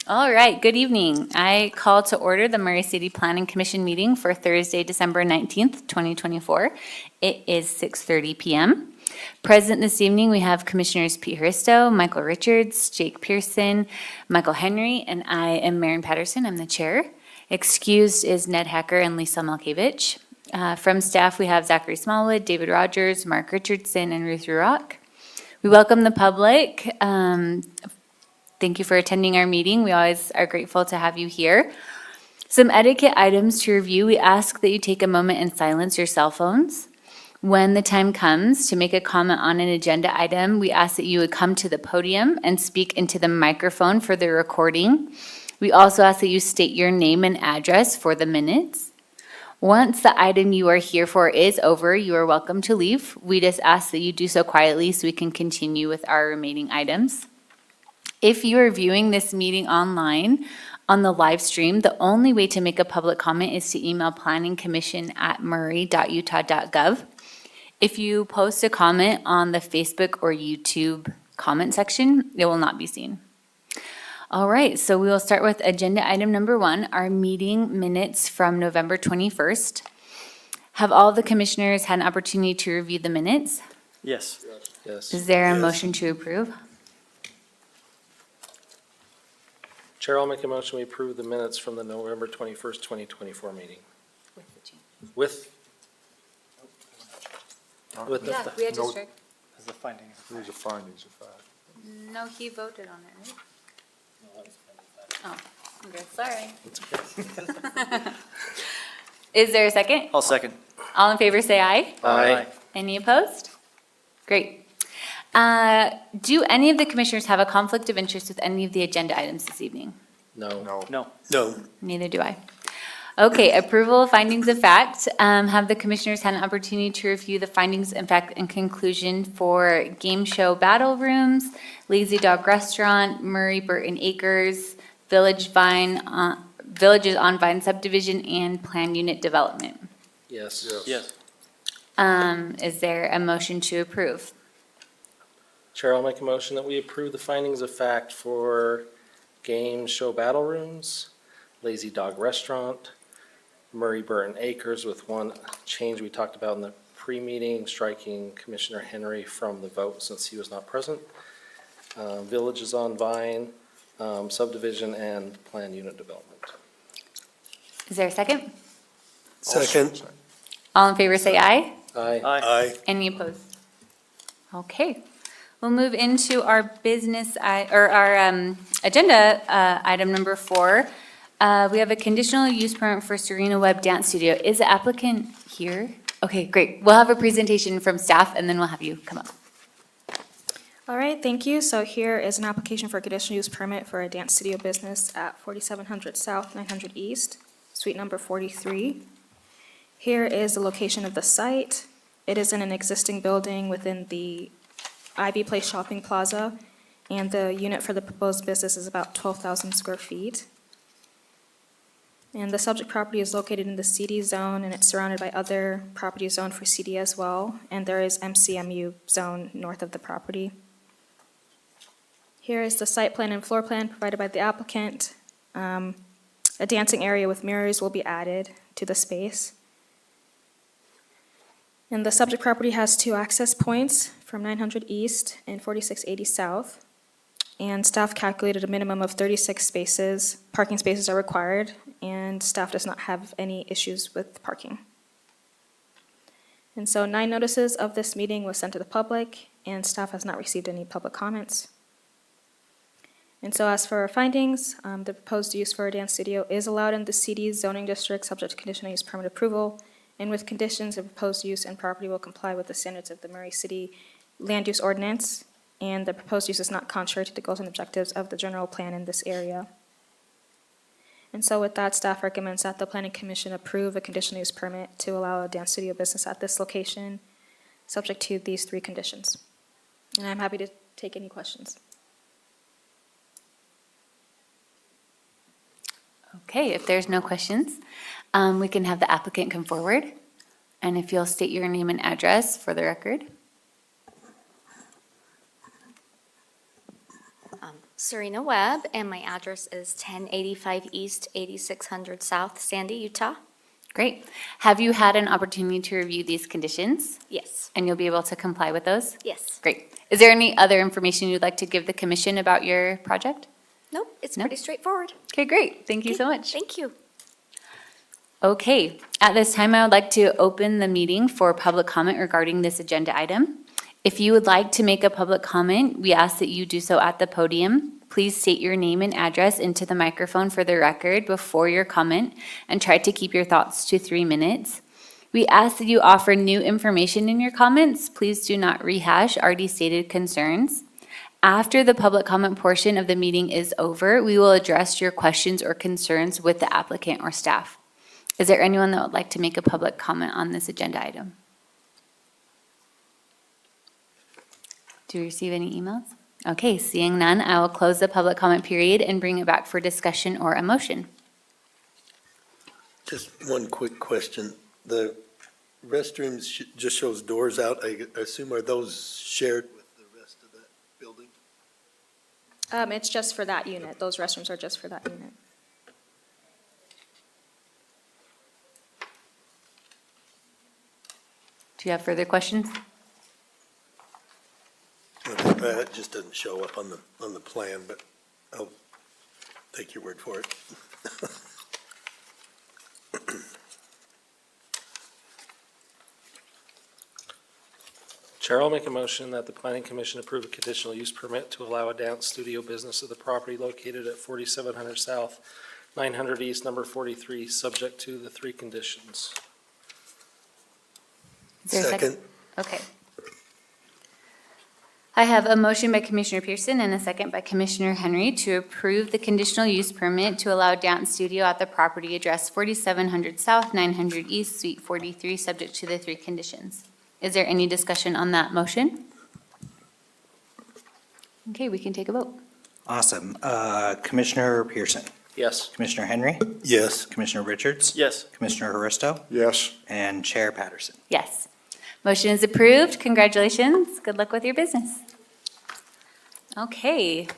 All right, good evening. I call to order the Murray City Planning Commission meeting for Thursday, December 19th, 2024. It is 6:30 p.m. Present this evening, we have Commissioners Pete Hristo, Michael Richards, Jake Pearson, Michael Henry, and I am Maren Patterson. I'm the chair. Excused is Ned Hacker and Lisa Malkiewicz. From staff, we have Zachary Smallwood, David Rogers, Mark Richardson, and Ruth Rurock. We welcome the public. Thank you for attending our meeting. We always are grateful to have you here. Some etiquette items to review. We ask that you take a moment and silence your cell phones. When the time comes to make a comment on an agenda item, we ask that you would come to the podium and speak into the microphone for the recording. We also ask that you state your name and address for the minutes. Once the item you are here for is over, you are welcome to leave. We just ask that you do so quietly so we can continue with our remaining items. If you are viewing this meeting online on the live stream, the only way to make a public comment is to email planningcommission@murray.utah.gov. If you post a comment on the Facebook or YouTube comment section, it will not be seen. All right, so we will start with agenda item number 1, our meeting minutes from November 21st. Have all the commissioners had an opportunity to review the minutes? Yes. Is there a motion to approve? Chair, I'll make a motion we approve the minutes from the November 21st, 2024 meeting. With the, Yeah, we had to No. strike. As the findings. These are findings of fact. No, he voted on it, right? Oh, okay, sorry. it's okay. Is there a second? I'll second. All in favor, say aye. Aye. Any opposed? Great. Do any of the commissioners have a conflict of interest with any of the agenda items this evening? No. No. No. Neither do I. Okay, approval of findings of fact. Have the commissioners had an opportunity to review the findings of fact and conclusion for Game Show Battle Rooms, Lazy Dog Restaurant, Murray Burton Acres, Villages on Vine subdivision, and Plan Unit Development? Yes. Yes. Is there a motion to approve? Chair, I'll make a motion that we approve the findings of fact for Game Show Battle Rooms, Lazy Dog Restaurant, Murray Burton Acres, with one change we talked about in the pre-meeting, striking Commissioner Henry from the vote since he was not present. Villages on Vine, subdivision, and Plan Unit Development. Is there a second? Second. All in favor, say aye. Aye. Aye. Any opposed? Okay. We'll move into our business, our agenda item number 4. We have a conditional use permit for Serena Webb Dance Studio. Is the applicant here? Okay, great. We'll have a presentation from staff, and then we'll have you come up. All right, thank you. So here is an application for a conditional use permit for a dance studio business at 4700 South, 900 East, suite number 43. Here is the location of the site. It is in an existing building within the Ivy Place Shopping Plaza, and the unit for the proposed business is about 12,000 square feet. And the subject property is located in the CD zone, and it's surrounded by other properties zoned for CD as well, and there is MCMU zone north of the property. Here is the site plan and floor plan provided by the applicant. A dancing area with mirrors will be added to the space. And the subject property has 2 access points from 900 East and 4680 South. And staff calculated a minimum of 36 spaces. Parking spaces are required, and staff does not have any issues with parking. And so 9 notices of this meeting was sent to the public, and staff has not received any public comments. And so as for our findings, the proposed use for a dance studio is allowed in the CD zoning district subject to conditional use permit approval, and with conditions, the proposed use and property will comply with the standards of the Murray City Land Use Ordinance, and the proposed use is not contrary to the goals and objectives of the general plan in this area. And so with that, staff recommends that the Planning Commission approve a conditional use permit to allow a dance studio business at this location, subject to these 3 conditions. And I'm happy to take any questions. Okay, if there's no questions, we can have the applicant come forward. And if you'll state your name and address for the record. Serena Webb, and my address is 1085 East, 8600 South, Sandy, Utah. Great. Have you had an opportunity to review these conditions? Yes. And you'll be able to comply with those? Yes. Great. Is there any other information you'd like to give the commission about your project? Nope, it's No? pretty straightforward. Okay, great. Thank you so much. Thank you. Okay, at this time, I would like to open the meeting for public comment regarding this agenda item. If you would like to make a public comment, we ask that you do so at the podium. Please state your name and address into the microphone for the record before your comment, and try to keep your thoughts to 3 minutes. We ask that you offer new information in your comments. Please do not rehash already stated concerns. After the public comment portion of the meeting is over, we will address your questions or concerns with the applicant or staff. Is there anyone that would like to make a public comment on this agenda item? Do you receive any emails? Okay, seeing none, I will close the public comment period and bring it back for discussion or a motion. Just one quick question. The restrooms just shows doors out. I assume are those shared with the rest of that building? It's just for that unit. Those restrooms are just for that unit. Do you have further questions? It just doesn't show up on the plan, but I'll take your word for it. Chair, I'll make a motion that the planning commission approve a conditional use permit to allow a dance studio business of the property located at 4700 South, 900 East, number 43, subject to the 3 conditions. Is there a Second. Okay. I have a motion by Commissioner Pearson and a second by Commissioner Henry to approve the conditional use permit to allow dance studio at the property address 4700 South, 900 East, Suite 43, subject to the 3 conditions. Is there any discussion on that motion? Okay, we can take a vote. Awesome. Commissioner Pearson, Yes. Commissioner Henry, Yes. Commissioner Richards, Yes. Commissioner Haristo, Yes. and Chair Patterson. Yes. Motion is approved. Congratulations. Good luck with your business. Okay,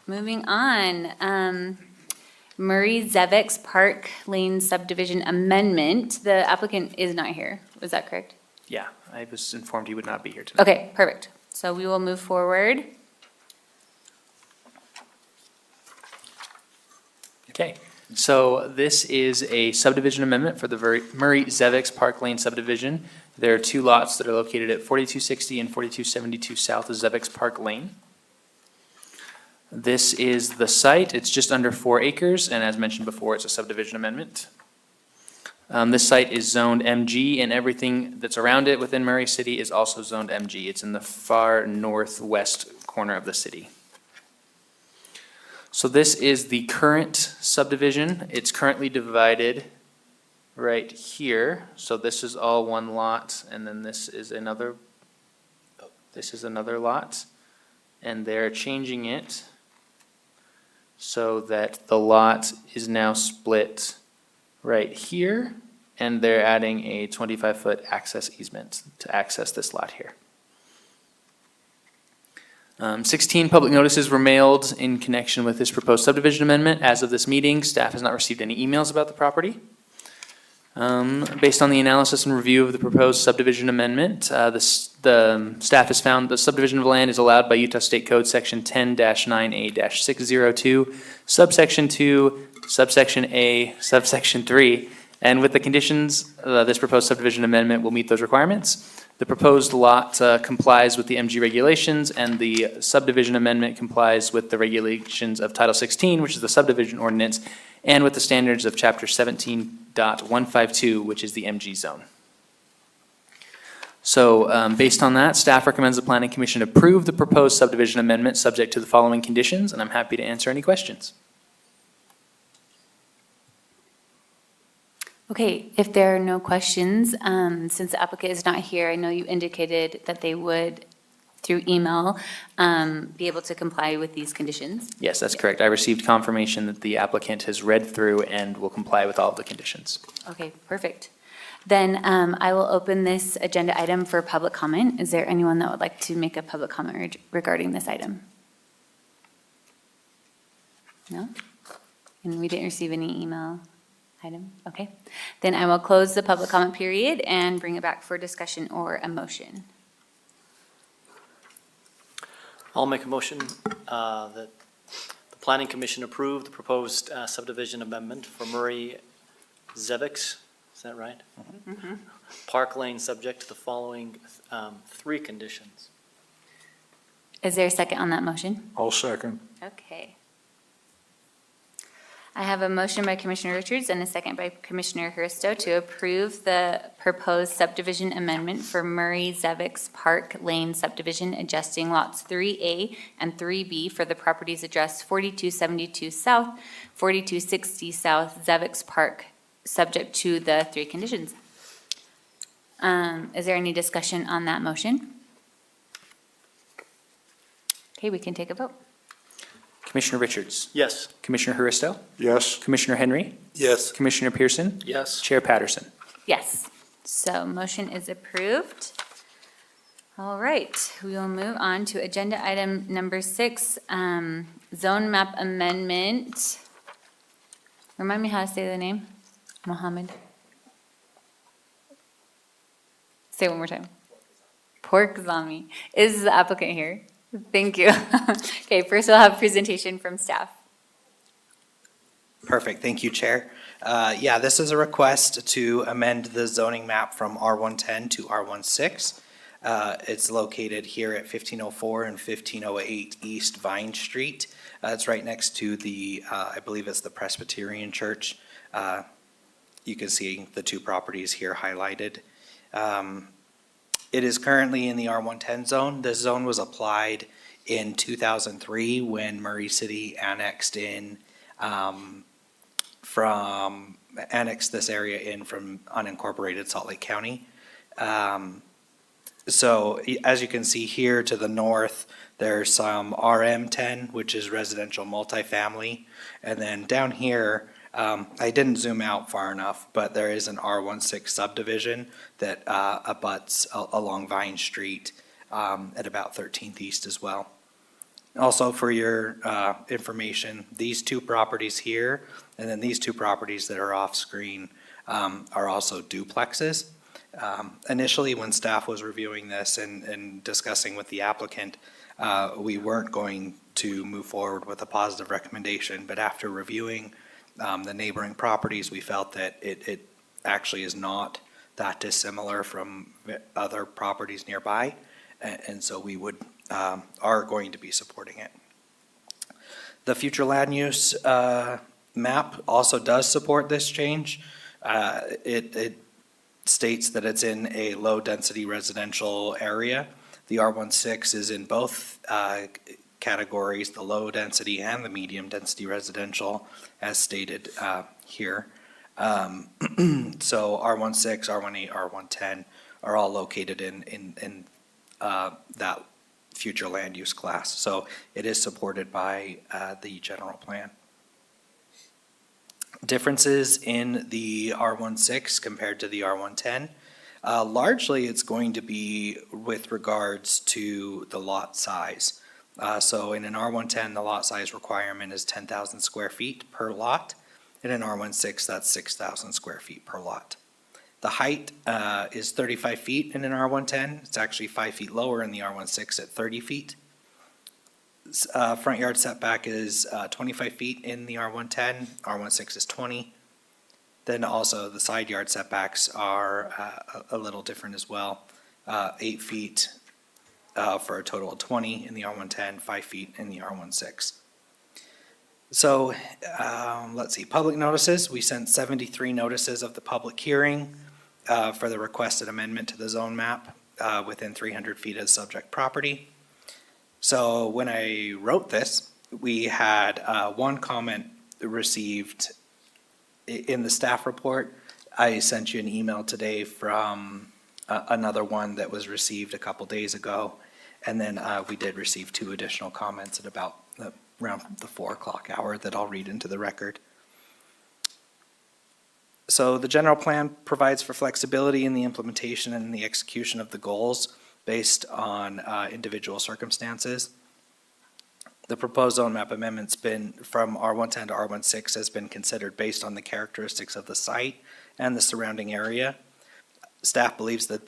moving on. Murray Zevix Park Lane subdivision amendment. The applicant is not here. Was that correct? Yeah, I was informed he would not be here tonight. Okay, perfect. So we will move forward. Okay, so this is a subdivision amendment for the Murray Zevix Park Lane subdivision. There are 2 lots that are located at 4260 and 4272 South of Zevix Park Lane. This is the site. It's just under 4 acres, and as mentioned before, it's a subdivision amendment. This site is zoned MG, and everything that's around it within Murray City is also zoned MG. It's in the far northwest corner of the city. So this is the current subdivision. It's currently divided right here. So this is all one lot, and then this is another lot. And they're changing it so that the lot is now split right here, and they're adding a 25-foot access easement to access this lot here. 16 public notices were mailed in connection with this proposed subdivision amendment. As of this meeting, staff has not received any emails about the property. Based on the analysis and review of the proposed subdivision amendment, the staff has found the subdivision of land is allowed by Utah State Code Section 10-9A-602, subsection 2, subsection A, subsection 3. And with the conditions, this proposed subdivision amendment will meet those requirements. The proposed lot complies with the MG regulations, and the subdivision amendment complies with the regulations of Title 16, which is the subdivision ordinance, and with the standards of Chapter 17.152, which is the MG zone. So based on that, staff recommends the Planning Commission approve the proposed subdivision amendment subject to the following conditions, and I'm happy to answer any questions. Okay, if there are no questions, since the applicant is not here, I know you indicated that they would, through email, be able to comply with these conditions. Yes, that's correct. I received confirmation that the applicant has read through and will comply with all of the conditions. Okay, perfect. Then I will open this agenda item for public comment. Is there anyone that would like to make a public comment regarding this item? No? And we didn't receive any email item? Okay. Then I will close the public comment period and bring it back for discussion or a motion. I'll make a motion that the Planning Commission approve the proposed subdivision amendment for Murray Zevix, is that right? Park Lane, subject to the following three conditions. Is there a second on that motion? I'll second. Okay. I have a motion by Commissioner Richards and a second by Commissioner Hursto to approve the proposed subdivision amendment for Murray Zevix Park Lane subdivision, adjusting lots 3A and 3B for the properties addressed 4272 South, 4260 South, Zevix Park, subject to the three conditions. Is there any discussion on that motion? Okay, we can take a vote. Commissioner Richards? Yes. Commissioner Huristo? Yes. Commissioner Henry? Yes. Commissioner Pearson? Yes. Chair Patterson? Yes, so motion is approved. All right, we will move on to agenda item number 6, zone map amendment. Remind me how to say the name, Mohammed? Say it one more time. Pork Zami. Is the applicant here? Thank you. Okay, first we'll have a presentation from staff. Perfect, thank you, Chair. Yeah, this is a request to amend the zoning map from R110 to R16. It's located here at 1504 and 1508 East Vine Street. It's right next to the, I believe it's the Presbyterian Church. You can see the two properties here highlighted. It is currently in the R110 zone. This zone was applied in 2003 when Murray City annexed this area in from unincorporated Salt Lake County. So as you can see here to the north, there's some RM10, which is residential multifamily. And then down here, I didn't zoom out far enough, but there is an R16 subdivision that abuts along Vine Street at about 13th East as well. Also for your information, these two properties here and then these two properties that are off screen are also duplexes. Initially, when staff was reviewing this and discussing with the applicant, we weren't going to move forward with a positive recommendation, but after reviewing the neighboring properties, we felt that it actually is not that dissimilar from other properties nearby, and so we are going to be supporting it. The future land use map also does support this change. It states that it's in a low-density residential area. The R16 is in both categories, the low-density and the medium-density residential, as stated here. So R16, R18, R110 are all located in that future land use class. So it is supported by the general plan. Differences in the R16 compared to the R110. Largely, it's going to be with regards to the lot size. So in an R110, the lot size requirement is 10,000 square feet per lot. In an R16, that's 6,000 square feet per lot. The height is 35 feet in an R110. It's actually 5 feet lower in the R16 at 30 feet. Front yard setback is 25 feet in the R110. R16 is 20. Then also the side yard setbacks are a little different as well. 8 feet for a total of 20 in the R110, 5 feet in the R16. So let's see, public notices. We sent 73 notices of the public hearing for the requested amendment to the zone map within 300 feet of subject property. So when I wrote this, we had one comment received in the staff report. I sent you an email today from another one that was received a couple days ago. And then we did receive 2 additional comments at about around the 4 o'clock hour that I'll read into the record. So the general plan provides for flexibility in the implementation and the execution of the goals based on individual circumstances. The proposed zone map amendment's been from R110 to R16 has been considered based on the characteristics of the site and the surrounding area. Staff believes that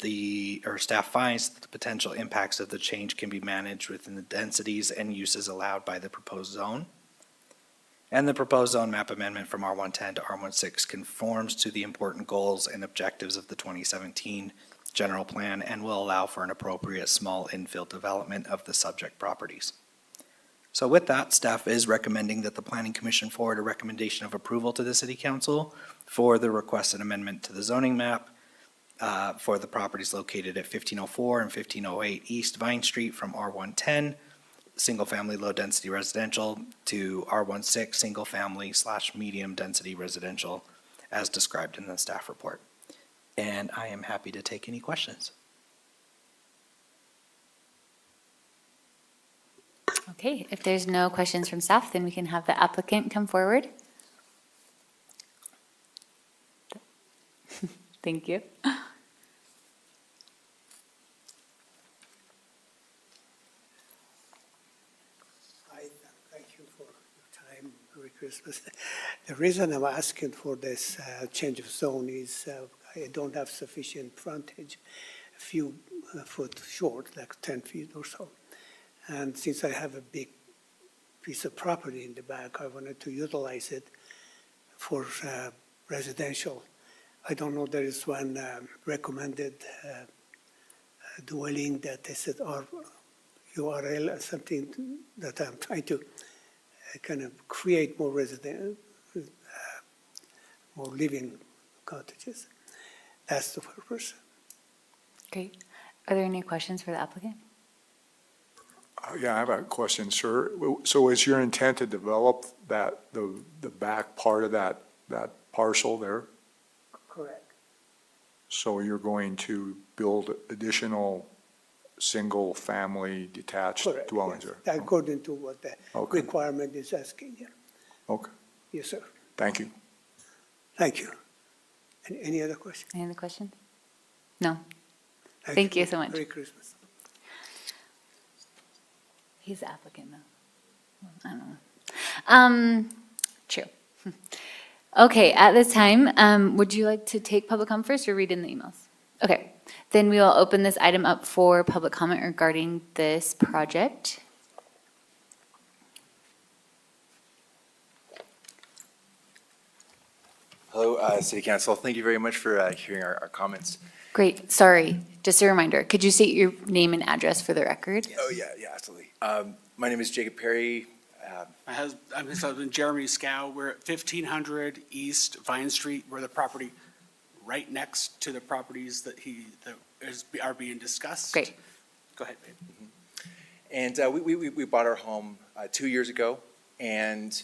staff finds that the potential impacts of the change can be managed within the densities and uses allowed by the proposed zone. And the proposed zone map amendment from R110 to R16 conforms to the important goals and objectives of the 2017 general plan and will allow for an appropriate small infill development of the subject properties. So with that, staff is recommending that the Planning Commission forward a recommendation of approval to the City Council for the requested amendment to the zoning map for the properties located at 1504 and 1508 East Vine Street from R110, single-family low-density residential, to R16, single-family/medium-density residential, as described in the staff report. And I am happy to take any questions. Okay, if there's no questions from staff, then we can have the applicant come forward. Thank you. Thank you for your time. Merry Christmas. The reason I'm asking for this change of zone is I don't have sufficient frontage, a few foot short, like 10 feet or so. And since I have a big piece of property in the back, I wanted to utilize it for residential. I don't know, there is one recommended dwelling that they said, or URL or something that I'm trying to kind of create more more living cottages. That's the purpose. Great. Are there any questions for the applicant? Yeah, I have a question, sir. So is your intent to develop the back part of that parcel there? Correct. So you're going to build additional single-family detached Correct, dwellings yes. there? According to what the Okay. requirement is asking, yeah. Okay, Yes, sir. thank you. Thank you. And any other questions? Any other questions? No. Thank you so much. Merry Christmas. He's the applicant, though. I don't know. True. Okay, at this time, would you like to take public comment first or read in the emails? Okay, then we will open this item up for public comment regarding this project. Hello, City Council. Thank you very much for hearing our comments. Great, sorry, just a reminder, could you state your name and address for the record? Oh, yeah, absolutely. My name is Jacob Perry. I'm his husband, Jeremy Scow. We're at 1500 East Vine Street. We're the property right next to the properties that are being discussed. Great. Go ahead, babe. And we bought our home 2 years ago, and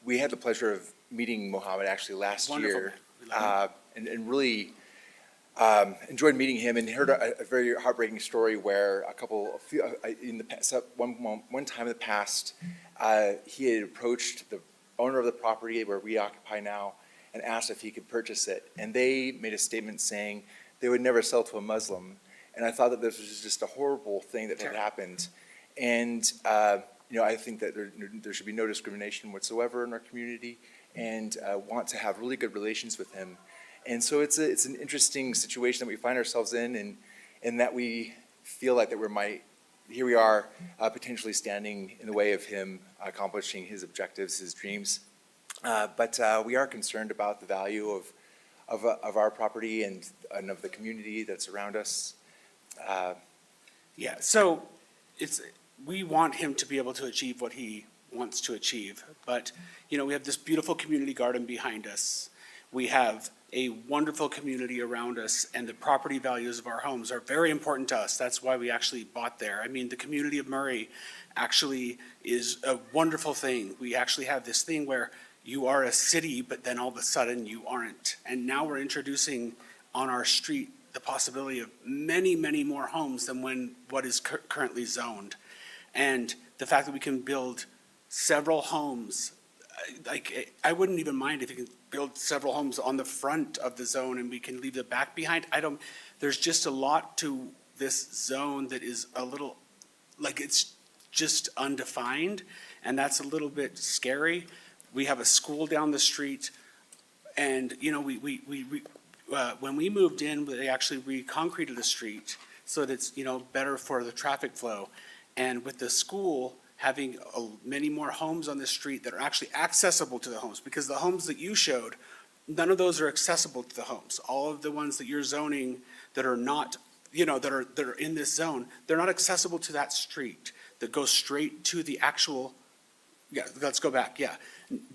we had the pleasure of meeting Mohammed actually last Wonderful. year. We love And really enjoyed meeting him and heard a very heartbreaking story where one time in the past, he had approached the owner of the property where we occupy now and asked if he could purchase it. And they made a statement saying they would never sell to a Muslim. And I thought that this was just a horrible thing that had happened. And, I think that there should be no discrimination whatsoever in our community, and want to have really good relations with him. And so it's an interesting situation that we find ourselves in, and that we feel like that here we are potentially standing in the way of him accomplishing his objectives, his dreams. But we are concerned about the value of our property and of the community that's around us. Yeah, so we want him to be able to achieve what he wants to achieve. But, we have this beautiful community garden behind us. We have a wonderful community around us, and the property values of our homes are very important to us. That's why we actually bought there. I mean, the community of Murray actually is a wonderful thing. We actually have this thing where you are a city, but then all of a sudden you aren't. And now we're introducing on our street the possibility of many, many more homes than what is currently zoned. And the fact that we can build several homes, I wouldn't even mind if you can build several homes on the front of the zone and we can leave the back behind. There's just a lot to this zone that is a little, it's just undefined, and that's a little bit scary. We have a school down the street, and, you know, when we moved in, they actually re-concreted the street so that it's, you know, better for the traffic flow. And with the school having many more homes on the street that are actually accessible to the homes, because the homes that you showed, none of those are accessible to the homes. All of the ones that you're zoning that are not, you know, that are in this zone, they're not accessible to that street that goes straight to the actual, yeah, let's go back, yeah.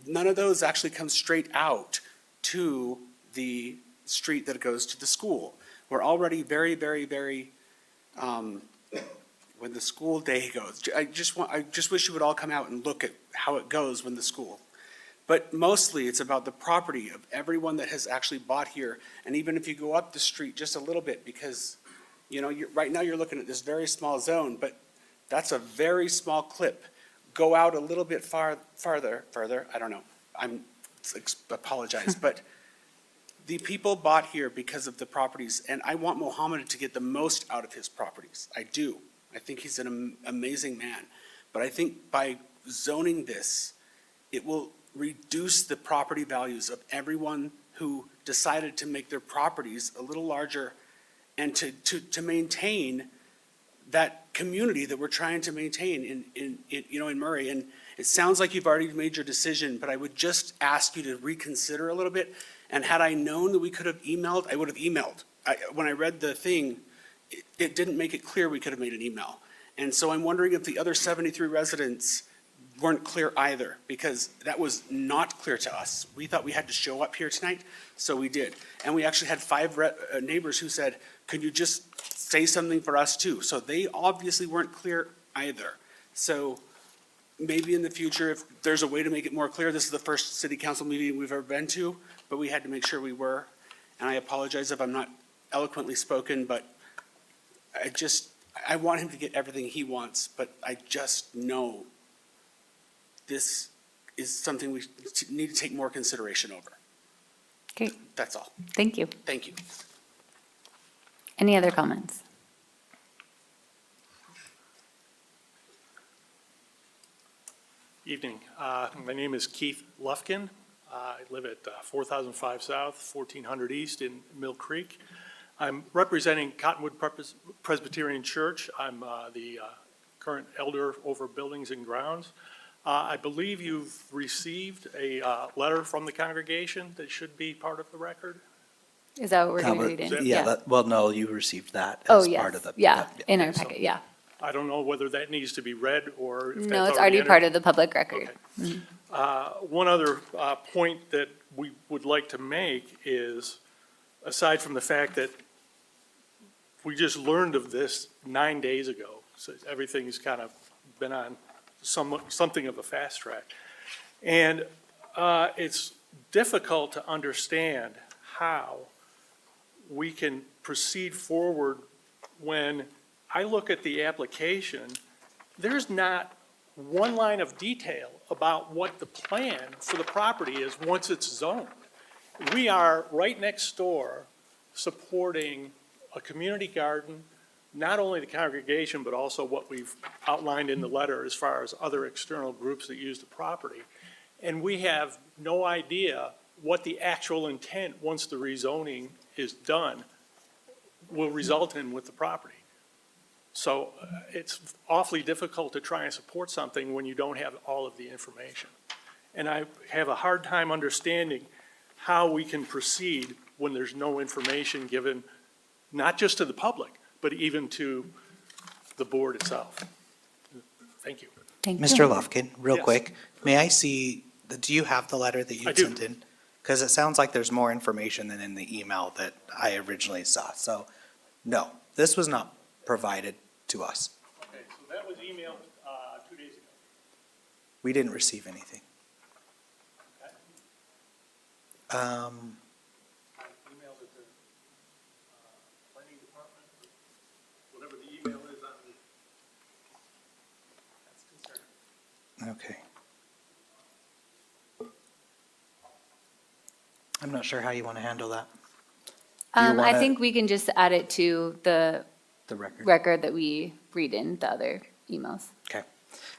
None of those actually come straight out to the street that goes to the school. We're already very, very, very, when the school day goes, I just wish you would all come out and look at how it goes when the school. But mostly, it's about the property of everyone that has actually bought here. And even if you go up the street just a little bit, because, you know, right now you're looking at this very small zone, but that's a very small clip. Go out a little bit farther, I don't know, apologize, but the people bought here because of the properties, and I want Mohammed to get the most out of his properties. I do. I think he's an amazing man. But I think by zoning this, it will reduce the property values of everyone who decided to make their properties a little larger and to maintain that community that we're trying to maintain in Murray. And it sounds like you've already made your decision, but I would just ask you to reconsider a little bit. And had I known that we could have emailed, I would have emailed. When I read the thing, it didn't make it clear we could have made an email. And so I'm wondering if the other 73 residents weren't clear either, because that was not clear to us. We thought we had to show up here tonight, so we did. And we actually had 5 neighbors who said, could you just say something for us too? So they obviously weren't clear either. So maybe in the future, if there's a way to make it more clear, this is the first city council meeting we've ever been to, but we had to make sure we were. And I apologize if I'm not eloquently spoken, but I want him to get everything he wants, but I just know this is something we need to take more consideration over. Great, That's all. thank you. Thank you. Any other comments? Evening. My name is Keith Lufkin. I live at 4005 South, 1400 East in Mill Creek. I'm representing Cottonwood Presbyterian Church. I'm the current elder over buildings and grounds. I believe you've received a letter from the congregation that should be part of the record. Is that what we're going to Albert, read in? Yeah, well, no, you received that Oh, as part of yes, the. yeah, in our packet, yeah. I don't know whether that needs to be read or if that's No, it's already entered. part of the public record. Okay. One other point that we would like to make is, aside from the fact that we just learned of this 9 days ago, so everything's kind of been on something of a fast track. And it's difficult to understand how we can proceed forward when I look at the application, there's not one line of detail about what the plan for the property is once it's zoned. We are right next door supporting a community garden, not only the congregation, but also what we've outlined in the letter as far as other external groups that use the property. And we have no idea what the actual intent, once the rezoning is done, will result in with the property. So it's awfully difficult to try and support something when you don't have all of the information. And I have a hard time understanding how we can proceed when there's no information given, not just to the public, but even to the board itself. Thank you. Thank you. Mr. Lufkin, real Yes. quick, may I see, do you have the letter that you I do. sent in? Because it sounds like there's more information than in the email that I originally saw. So, no, this was not provided to us. Okay, so that was emailed 2 days ago. We didn't receive anything. Okay. Um, I emailed it to planning department, or whatever the email is on the, that's concerning. okay. I'm not sure how you want to handle that. Do you I wanna- think we can just add it to the The record. record that we read in the other emails. Okay.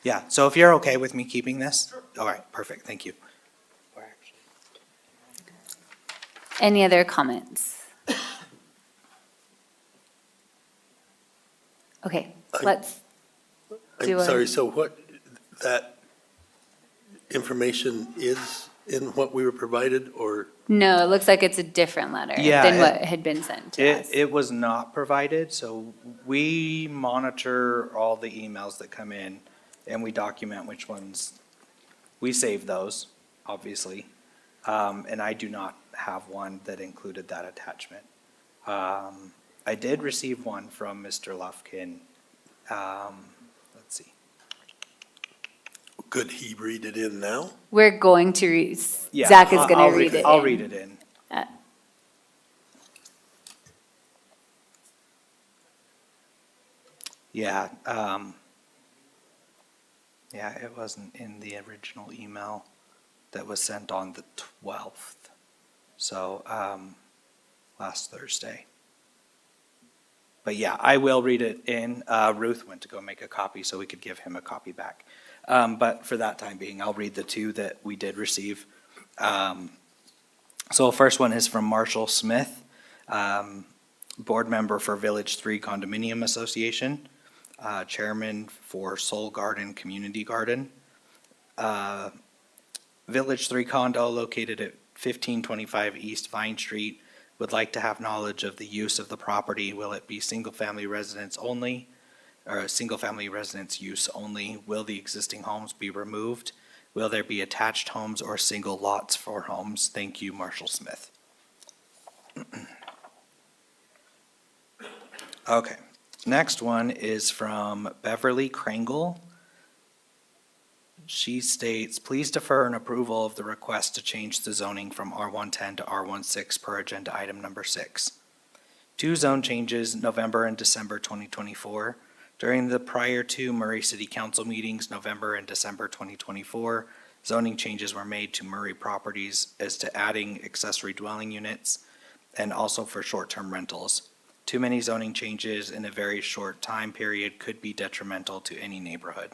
Yeah, so if you're okay with me keeping this? All right, perfect, thank you. Any other comments? Okay, let's do I'm a. sorry, so what, that information is in what we were provided, or? No, it looks like it's a different letter Yeah, than what had been sent to us. It was not provided, so we monitor all the emails that come in, and we document which ones, we save those, obviously. And I do not have one that included that attachment. I did receive one from Mr. Lufkin. Let's see. Could he read it in now? We're going to read, Yeah, Zach is I'll gonna read it I'll in. read it in. Yeah, yeah, it wasn't in the original email that was sent on the 12th. So, last Thursday. But yeah, I will read it in. Ruth went to go make a copy so we could give him a copy back. But for that time being, I'll read the two that we did receive. So the first one is from Marshall Smith, board member for Village 3 Condominium Association, chairman for Soul Garden Community Garden. Village 3 condo located at 1525 East Vine Street would like to have knowledge of the use of the property. Will it be single-family residence only, or a single-family residence use only? Will the existing homes be removed? Will there be attached homes or single lots for homes? Thank you, Marshall Smith. Okay, next one is from Beverly Krangle. She states, please defer an approval of the request to change the zoning from R110 to R16 per agenda item number 6. 2 zone changes, November and December 2024. During the prior 2 Murray City Council meetings, November and December 2024, zoning changes were made to Murray properties as to adding accessory dwelling units and also for short-term rentals. Too many zoning changes in a very short time period could be detrimental to any neighborhood.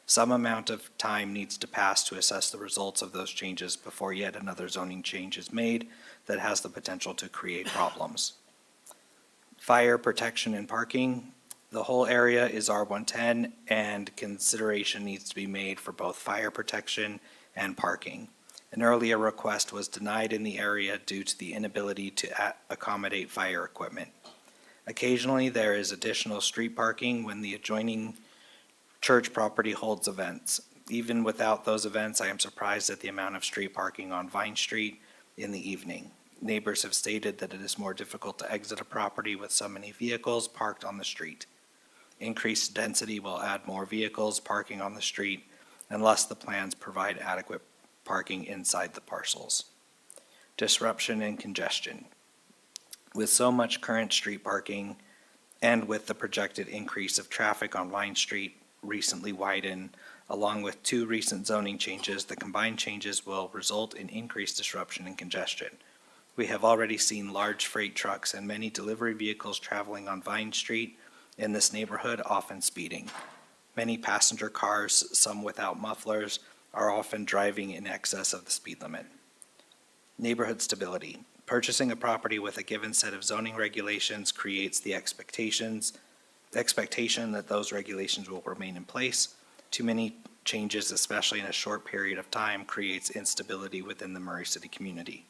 Some amount of time needs to pass to assess the results of those changes before yet another zoning change is made that has the potential to create problems. Fire protection and parking. The whole area is R110 and consideration needs to be made for both fire protection and parking. An earlier request was denied in the area due to the inability to accommodate fire equipment. Occasionally, there is additional street parking when the adjoining church property holds events. Even without those events, I am surprised at the amount of street parking on Vine Street in the evening. Neighbors have stated that it is more difficult to exit a property with so many vehicles parked on the street. Increased density will add more vehicles parking on the street unless the plans provide adequate parking inside the parcels. Disruption and congestion. With so much current street parking and with the projected increase of traffic on Vine Street recently widened, along with 2 recent zoning changes, the combined changes will result in increased disruption and congestion. We have already seen large freight trucks and many delivery vehicles traveling on Vine Street in this neighborhood, often speeding. Many passenger cars, some without mufflers, are often driving in excess of the speed limit. Neighborhood stability. Purchasing a property with a given set of zoning regulations creates the expectation that those regulations will remain in place. Too many changes, especially in a short period of time, creates instability within the Murray City community.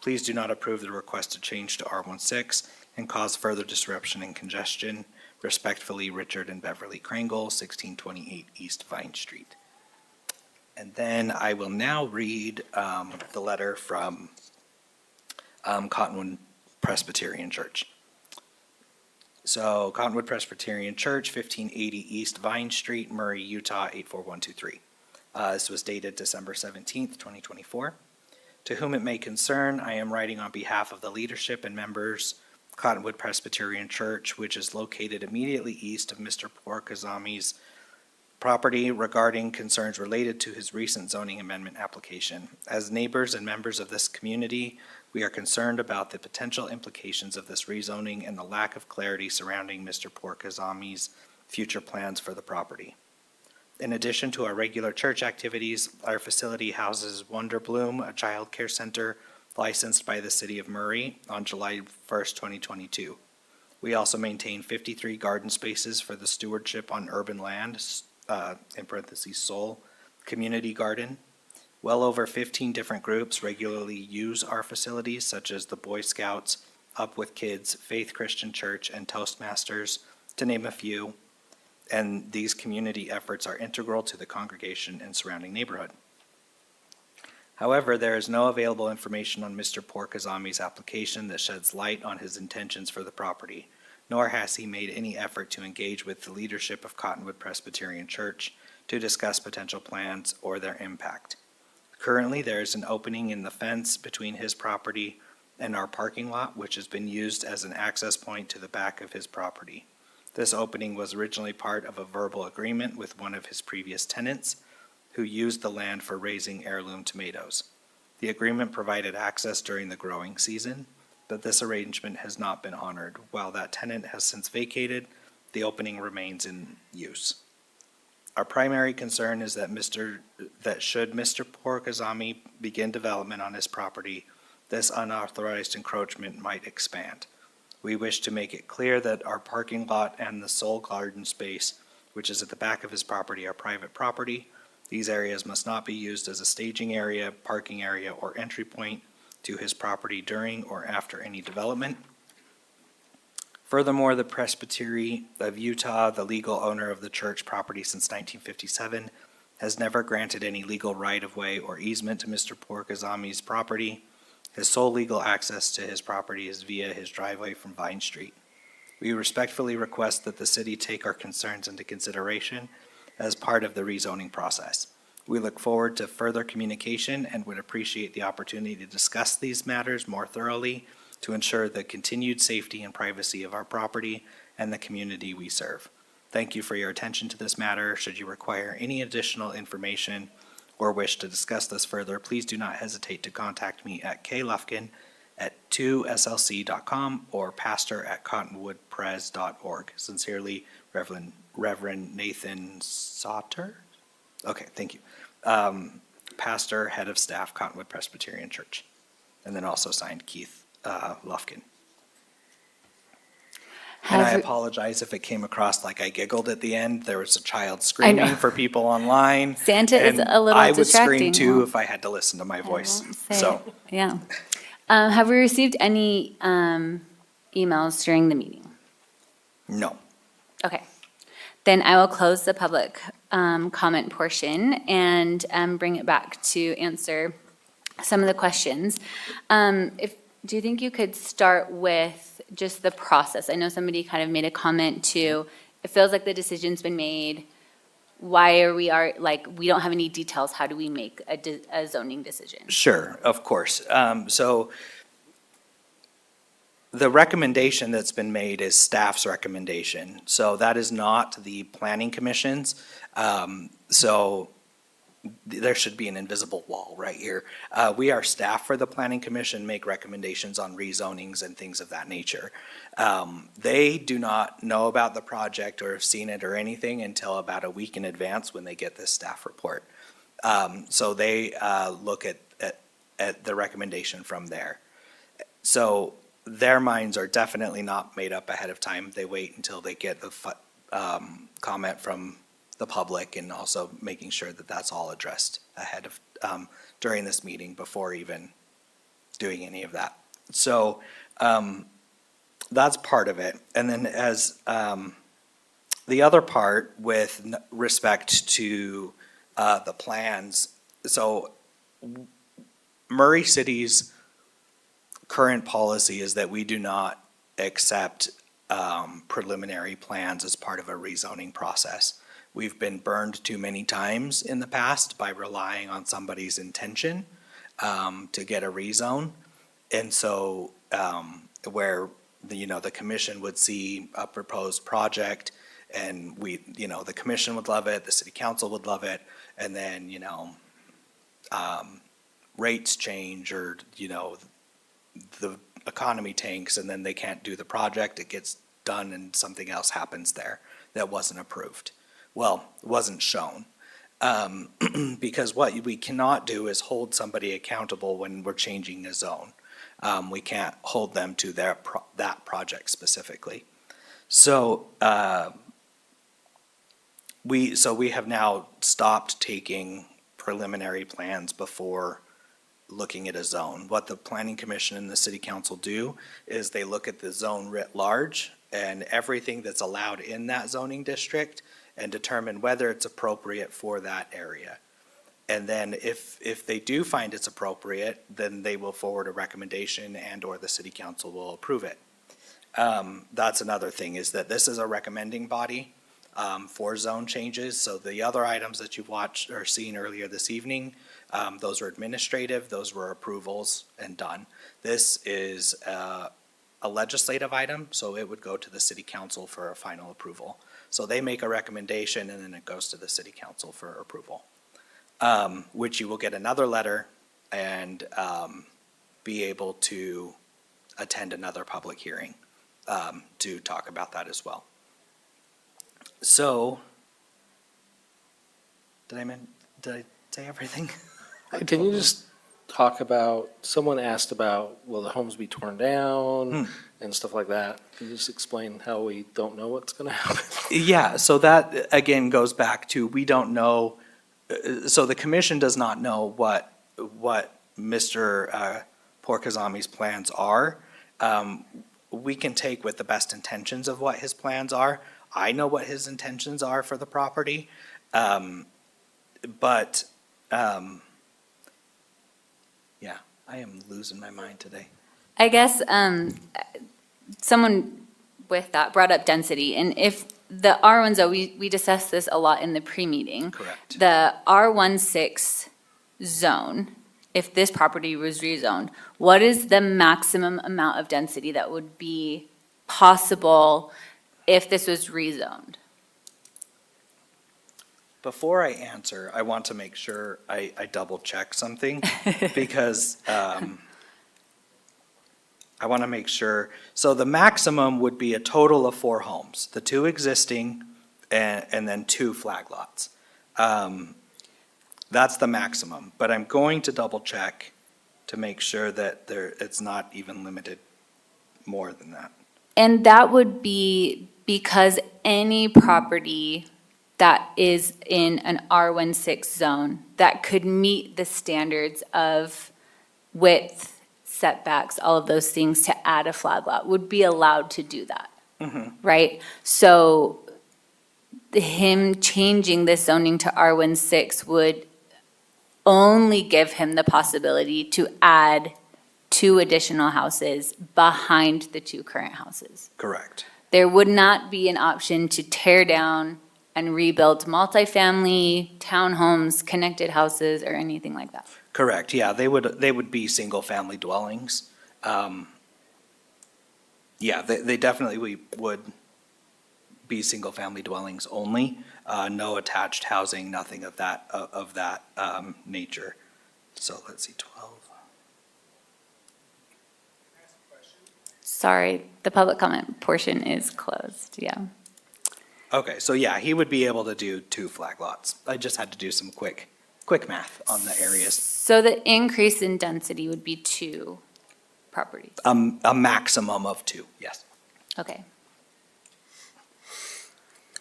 Please do not approve the request to change to R16 and cause further disruption and congestion. Respectfully, Richard and Beverly Krangle, 1628 East Vine Street. And then I will now read the letter from Cottonwood Presbyterian Church. So Cottonwood Presbyterian Church, 1580 East Vine Street, Murray, Utah, 84123. This was dated December 17th, 2024. To whom it may concern, I am writing on behalf of the leadership and members, Cottonwood Presbyterian Church, which is located immediately east of Mr. Porkazami's property, regarding concerns related to his recent zoning amendment application. As neighbors and members of this community, we are concerned about the potential implications of this rezoning and the lack of clarity surrounding Mr. Porkazami's future plans for the property. In addition to our regular church activities, our facility houses Wonder Bloom, a child care center licensed by the city of Murray on July 1st, 2022. We also maintain 53 garden spaces for the Stewardship on Urban Land, in parentheses, SOUL, Community Garden. Well over 15 different groups regularly use our facilities, such as the Boy Scouts, Up With Kids, Faith Christian Church, and Toastmasters, to name a few. And these community efforts are integral to the congregation and surrounding neighborhood. However, there is no available information on Mr. Porkazami's application that sheds light on his intentions for the property, nor has he made any effort to engage with the leadership of Cottonwood Presbyterian Church to discuss potential plans or their impact. Currently, there is an opening in the fence between his property and our parking lot, which has been used as an access point to the back of his property. This opening was originally part of a verbal agreement with one of his previous tenants, who used the land for raising heirloom tomatoes. The agreement provided access during the growing season, but this arrangement has not been honored. While that tenant has since vacated, the opening remains in use. Our primary concern is that should Mr. Porkazami begin development on his property, this unauthorized encroachment might expand. We wish to make it clear that our parking lot and the sole garden space, which is at the back of his property, are private property. These areas must not be used as a staging area, parking area, or entry point to his property during or after any development. Furthermore, the Presbytery of Utah, the legal owner of the church property since 1957, has never granted any legal right-of-way or easement to Mr. Porkazami's property. His sole legal access to his property is via his driveway from Vine Street. We respectfully request that the city take our concerns into consideration as part of the rezoning process. We look forward to further communication and would appreciate the opportunity to discuss these matters more thoroughly to ensure the continued safety and privacy of our property and the community we serve. Thank you for your attention to this matter. Should you require any additional information or wish to discuss this further, please do not hesitate to contact me at klufkin@2slc.com or pastor@cottonwoodpres.org. Sincerely, Reverend Nathan Sauter? Okay, thank you. Pastor, Head of Staff, Cottonwood Presbyterian Church. And then also signed Keith Lufkin. And I apologize if it came across like I giggled at the end. There was a child screaming for people online. Santa is a little I would scream distracting, too huh? if I had to listen to my voice. won't say So, Yeah. Have we received any emails during the meeting? no. Okay. Then I will close the public comment portion and bring it back to answer some of the questions. Do you think you could start with just the process? I know somebody kind of made a comment to, it feels like the decision's been made. Why are we we don't have any details. How do we make a zoning decision? Sure, of course. So the recommendation that's been made is staff's recommendation. So that is not the planning commission's. So there should be an invisible wall right here. We are staff for the planning commission, make recommendations on rezonings and things of that nature. They do not know about the project or have seen it or anything until about a week in advance when they get this staff report. So they look at the recommendation from there. So their minds are definitely not made up ahead of time. They wait until they get the comment from the public and also making sure that that's all addressed ahead of, during this meeting before even doing any of that. So that's part of it. And then as the other part with respect to the plans, so Murray City's current policy is that we do not accept preliminary plans as part of a rezoning process. We've been burned too many times in the past by relying on somebody's intention to get a rezone. And so where the commission would see a proposed project and the commission would love it, the city council would love it, and then, rates change or, the economy tanks and then they can't do the project, it gets done and something else happens there that wasn't approved. wasn't shown. Because what we cannot do is hold somebody accountable when we're changing a zone. We can't hold them to that project specifically. So, we have now stopped taking preliminary plans before looking at a zone. What the planning commission and the city council do is they look at the zone writ large and everything that's allowed in that zoning district and determine whether it's appropriate for that area. And then if they do find it's appropriate, then they will forward a recommendation and/or the city council will approve it. That's another thing, is that this is a recommending body for zone changes. So the other items that you've watched or seen earlier this evening, those were administrative, those were approvals and done. This is a legislative item, so it would go to the city council for a final approval. So they make a recommendation and then it goes to the city council for approval. Which you will get another letter and be able to attend another public hearing to talk about that as well. So, did I say everything? Can you just talk about, someone asked about, will the homes be torn down and stuff like that? Can you just explain how we don't know what's going to happen? Yeah, so that again goes back to, we don't know, so the commission does not know what Mr. Porkazami's plans are. We can take with the best intentions of what his plans are. I know what his intentions are for the property. Yeah, I am losing my mind today. I guess someone with that brought up density, and if the R1 zone, we discussed this a lot in the pre-meeting. Correct. The R16 zone, if this property was rezoned, what is the maximum amount of density that would be possible if this was rezoned? Before I answer, I want to make sure I double check something because I want to make sure. So the maximum would be a total of 4 homes, the 2 existing and then 2 flag lots. That's the maximum, but I'm going to double check to make sure that it's not even limited more than that. And that would be because any property that is in an R16 zone that could meet the standards of width, setbacks, all of those things to add a flag lot would be allowed to do that, right? So him changing this zoning to R16 would only give him the possibility to add 2 additional houses behind the 2 current houses. Correct. There would not be an option to tear down and rebuild multifamily, townhomes, connected houses, or anything like that. Correct, yeah, they would be single-family dwellings. Yeah, they definitely would be single-family dwellings only, no attached housing, nothing of that nature. So let's see, 12. Sorry, the public comment portion is closed, yeah. Okay, so yeah, he would be able to do 2 flag lots. I just had to do some quick math on the areas. So the increase in density would be 2 properties, A maximum of 2, yes. okay.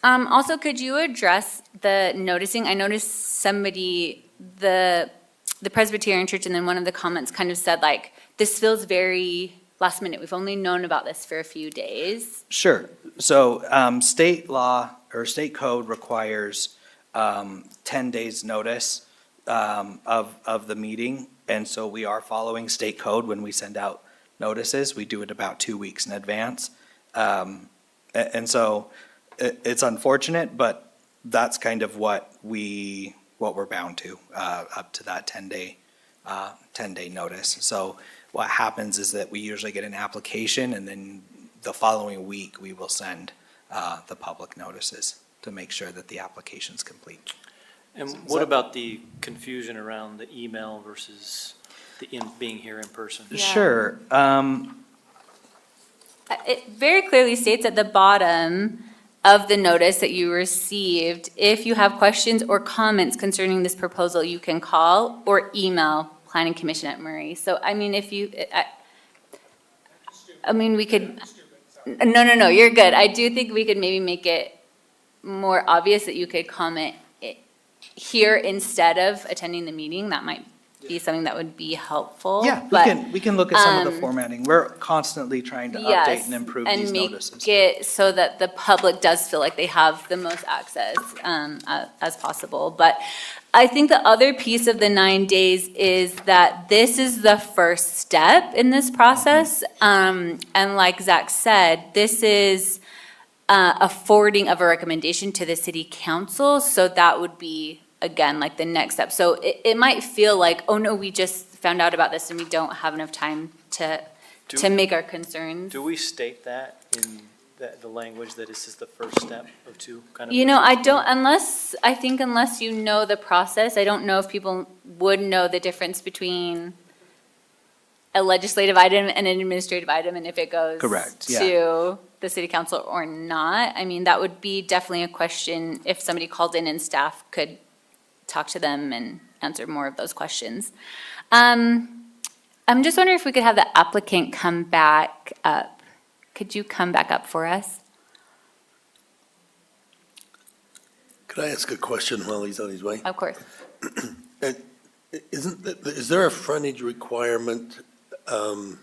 Also, could you address the noticing? I noticed somebody, the Presbyterian Church, and then one of the comments kind of said like, this feels very last minute. We've only known about this for a few days. Sure. So state law or state code requires 10 days notice of the meeting. And so we are following state code when we send out notices. We do it about 2 weeks in advance. And so it's unfortunate, but that's kind of what we're bound to, up to that 10-day notice. So what happens is that we usually get an application, and then the following week, we will send the public notices to make sure that the application's complete. And what about the confusion around the email versus being here in person? Yeah. Sure. It very clearly states at the bottom, of the notice that you received. If you have questions or comments concerning this proposal, you can call or email Planning Commission at Murray. So, I mean, if you, I mean, we could, no, you're good. I do think we could maybe make it more obvious that you could comment here instead of attending the meeting. That might be something that would be helpful. Yeah, but, we can look at some of the um, formatting. We're constantly trying to update yes, and improve and these make notices. it so that the public does feel like they have the most access as possible. But I think the other piece of the 9 days is that this is the first step in this process. And like Zach said, this is a forwarding of a recommendation to the city council. So that would be, again, like the next step. So it might feel like, oh no, we just found out about this and we don't have enough time to make our concerns. Do we state that in the language that this is the first step of two kind of? You know, I don't, unless you know the process, I don't know if people would know the difference between a legislative item and an administrative item, and if it goes Correct, yeah. to the city council or not. I mean, that would be definitely a question if somebody called in and staff could talk to them and answer more of those questions. I'm just wondering if we could have the applicant come back up. Could you come back up for us? Could I ask a question while he's on his way? Of course. Is there a frontage requirement in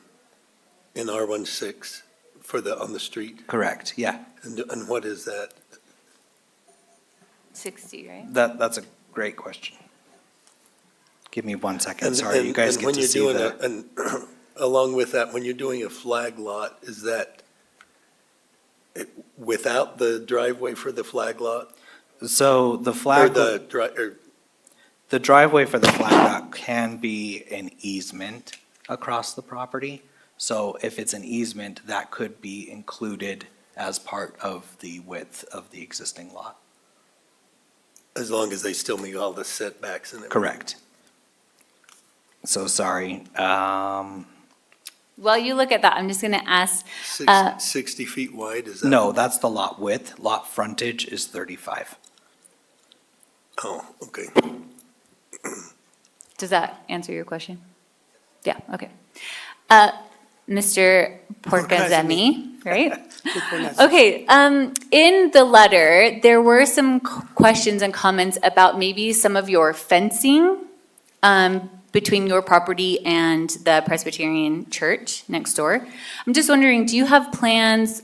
R16 on the street? Correct, yeah. And what is that? 60, right? That's a great question. Give me 1 second, And- sorry, you and- guys and get when to you're see doing the. And along with that, when you're doing a flag lot, is that without the driveway for the flag lot? So the Or flag, the driveway for the flag lot can be an easement across the property. So if it's an easement, that could be included as part of the width of the existing lot. as long as they still meet all the setbacks and everything? Correct. So sorry, While you look at that, I'm just going to ask, 60 feet wide, is that? no, that's the lot width. Lot frontage is 35. Oh, okay. does that answer your question? Yeah, okay. Mr. Porcazemi, right? Okay, in the letter, there were some questions and comments about maybe some of your fencing between your property and the Presbyterian church next door. I'm just wondering, do you have plans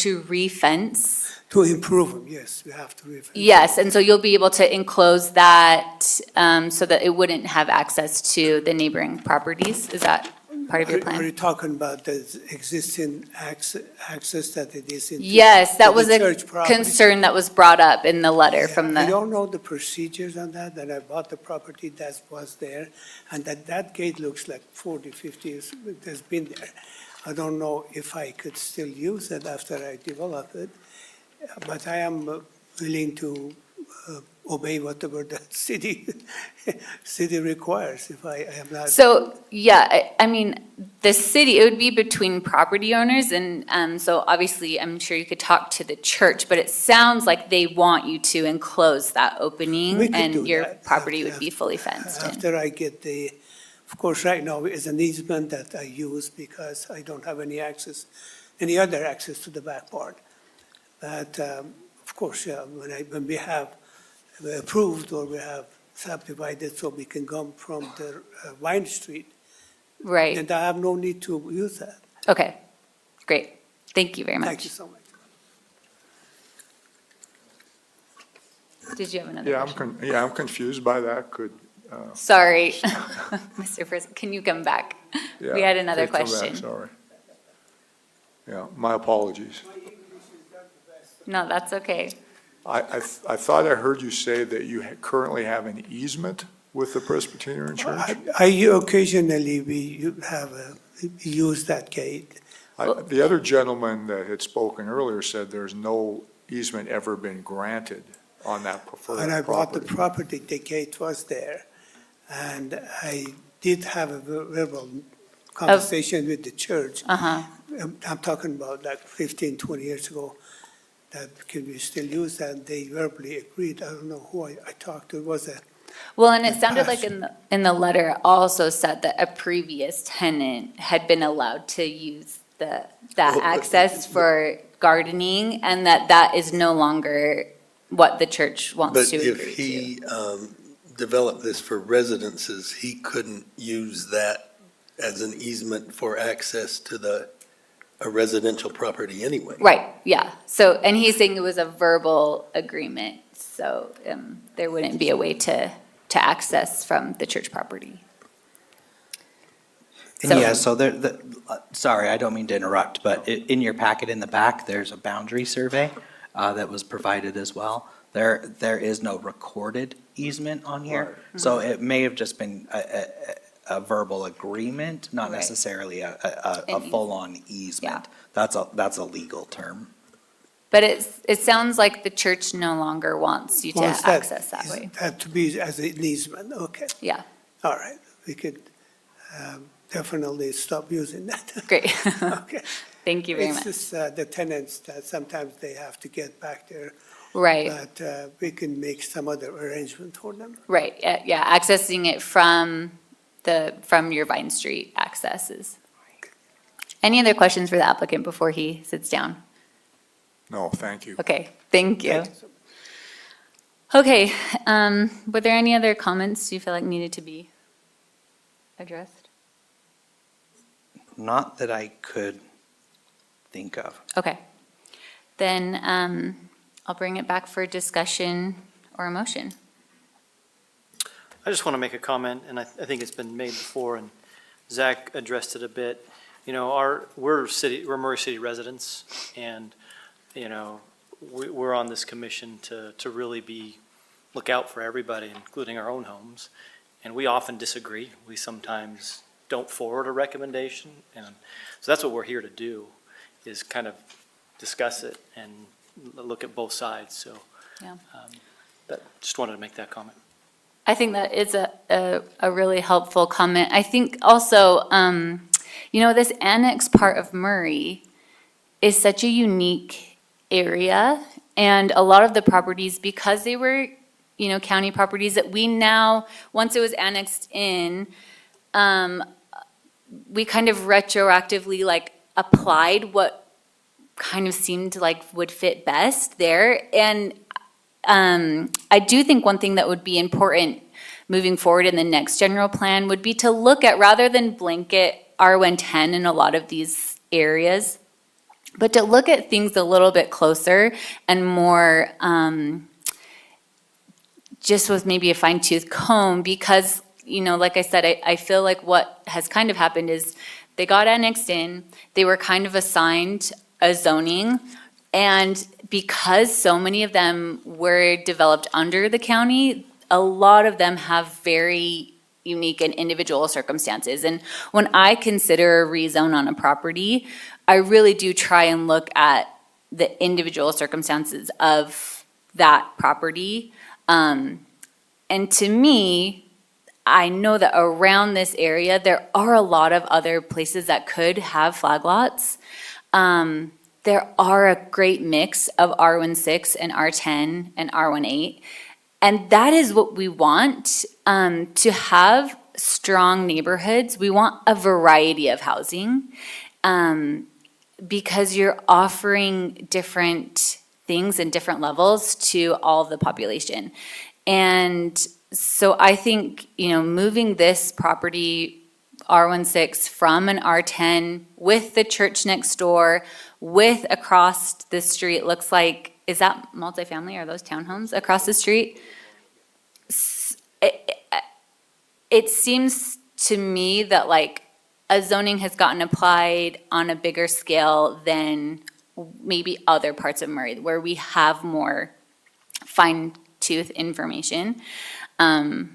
to re-fence? To improve them, yes, we have to refence. Yes, and so you'll be able to enclose that so that it wouldn't have access to the neighboring properties? Is that part of your Are you plan? talking about the existing access that it is in? Yes, that was a church property? concern that was brought up in the letter from I the, don't know the procedures on that, and I bought the property that was there, and that gate looks like 40, 50 years, it has been there. I don't know if I could still use it after I develop it, but I am willing to obey whatever the city requires if I am not. so, yeah, I mean, the city, it would be between property owners, and so obviously, I'm sure you could talk to the church, but it sounds like they want you to enclose that We opening, could do and your that property after- would be fully fenced in. After I get of course, right now is an easement that I use because I don't have any other access to the back part. But, of course, yeah, when we have approved or we have subdivided so we can come from the Vine Street, Right, then I have no need to use that. okay, great. Thank you very much. Thank you so much. Did you have another question? I'm confused by that. Sorry, Mr. President, can you come back? We Yeah, had another please come back, question. Sorry. Yeah, my apologies. No, that's okay. I thought I heard you say that you currently have an easement with the Presbyterian Church? Occasionally, we use that gate. The other gentleman that had spoken earlier said there's no easement ever been granted on that preferred When I bought the property. property, the gate was there. And I did have a verbal conversation with the church. Uh-huh. I'm talking about like 15, 20 years ago, that can we still use that? They verbally agreed. I don't know who I talked to. It was a, Well, and it sounded like Gosh. in the letter it also said that a previous tenant had been allowed to use that access for gardening, and that is no longer what the church wants But to if agree to. he developed this for residences, he couldn't use that as an easement for access to a residential property anyway. Right, yeah. So, and he's saying it was a verbal agreement, so there wouldn't be a way to access from the church property. And So- yeah, so sorry, I don't mean to interrupt, but in your packet in the back, there's a boundary survey that was provided as well. There is no recorded easement on here, so it may have just been a verbal agreement, not Right. necessarily a An full-on easement. That's a legal term. But it sounds like the church no longer wants you to wants that, access that way. that to be as an easement, okay. Yeah, All right, we could definitely stop using that. great. Okay. Thank you very It's much. just the tenants that sometimes they have to get back there, Right, but we can make some other arrangement for them. right, yeah, accessing it from your Vine Street accesses. Any other questions for the applicant before he sits down? No, thank you. Okay, thank you. Thank you so much. Okay, were there any other comments you feel like needed to be addressed? Not that I could think of. Okay, then I'll bring it back for discussion or a motion. I just want to make a comment, and I think it's been made before, and Zach addressed it a bit. You know, we're Murray City residents, and, you know, we're on this commission to really look out for everybody, including our own homes. And we often disagree. We sometimes don't forward a recommendation. And so that's what we're here to do, is kind of discuss it and look at both sides. So, Yeah. just wanted to make that comment. I think that is a really helpful comment. I think also, this annex part of Murray is such a unique area. And a lot of the properties, because they were, county properties that we now, once it was annexed in, we kind of retroactively applied what kind of seemed like would fit best there. And I do think one thing that would be important moving forward in the next general plan would be to look at, rather than blanket R110 in a lot of these areas, but to look at things a little bit closer and more just with maybe a fine-tooth comb, because, like I said, I feel like what has kind of happened is they got annexed in, they were kind of assigned a zoning, and because so many of them were developed under the county, a lot of them have very unique and individual circumstances. And when I consider a rezone on a property, I really do try and look at the individual circumstances of that property. And to me, I know that around this area, there are a lot of other places that could have flag lots. There are a great mix of R16 and R10 and R18. And that is what we want, to have strong neighborhoods. We want a variety of housing, because you're offering different things and different levels to all of the population. And so I think, moving this property, R16, from an R10 with the church next door, with across the street, looks like, is that multifamily? Are those townhomes across the street? It seems to me that a zoning has gotten applied on a bigger scale than maybe other parts of Murray, where we have more fine-tooth information. I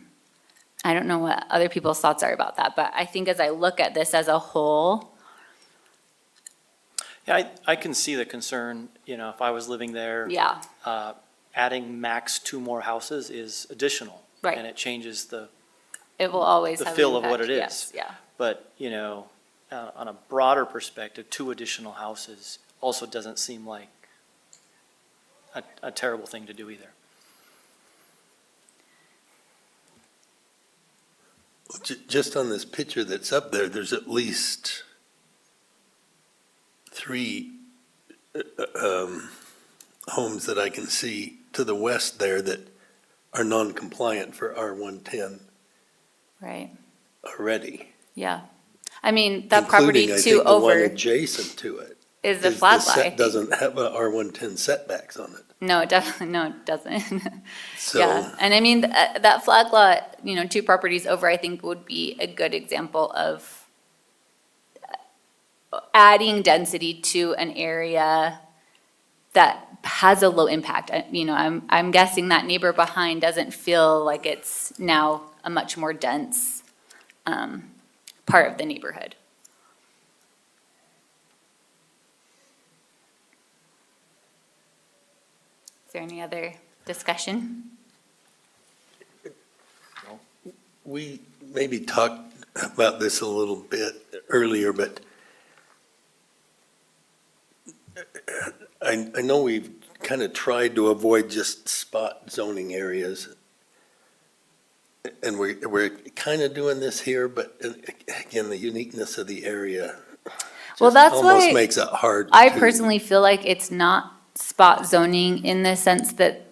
don't know what other people's thoughts are about that, but I think as I look at this as a whole, Yeah, I can see the concern, if I was living there. yeah, Adding max 2 more houses is additional. Right. And it changes it will always the have an feel of what impact. it Yes, is. yeah, But, on a broader perspective, 2 additional houses also doesn't seem like a terrible thing to do either. Just on this picture that's up there, there's at least three homes that I can see to the west there that are non-compliant for R110 Right, already. yeah. I mean, that property Including, I two think, the one over adjacent to it. is the is flag set- lot. Doesn't have a R110 setbacks on it. No, it definitely, no, it doesn't. So, Yeah, and I mean, that flag lot, two properties over, I think would be a good example of adding density to an area that has a low impact. I'm guessing that neighbor behind doesn't feel like it's now a much more dense part of the neighborhood. Is there any other discussion? we maybe talked about this a little bit earlier, but I know we've kind of tried to avoid just spot zoning areas. And we're kind of doing this here, but again, the uniqueness of the area Well, just that's almost why makes it hard I to- personally feel like it's not spot zoning in the sense that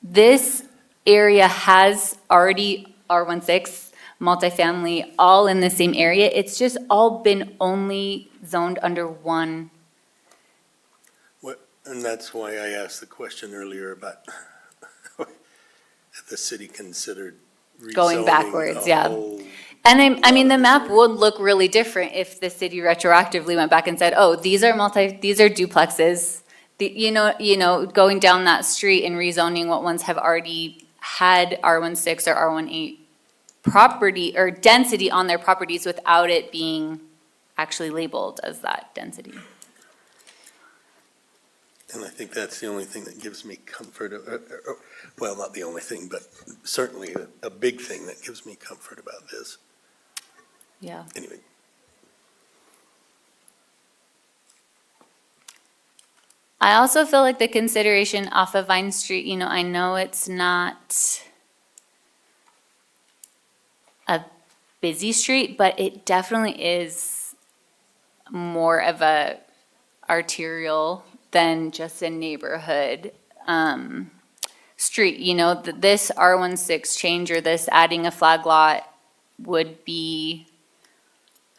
this area has already R16, multifamily, all in the same area. It's just all been only zoned under one. And that's why I asked the question earlier about if the city considered Going rezoning backwards, the yeah. whole- And I mean, the Lot map of would look really different if the city retroactively went back and said, oh, these are duplexes. Going down that street and rezoning what ones have already had R16 or R18 property or density on their properties without it being actually labeled as that density. And I think that's the only thing that gives me comfort, well, not the only thing, but certainly a big thing that gives me comfort about this. Yeah. Anyway, I also feel like the consideration off of Vine Street, I know it's not a busy street, but it definitely is more of a arterial than just a neighborhood street. This R16 change or this adding a flag lot would be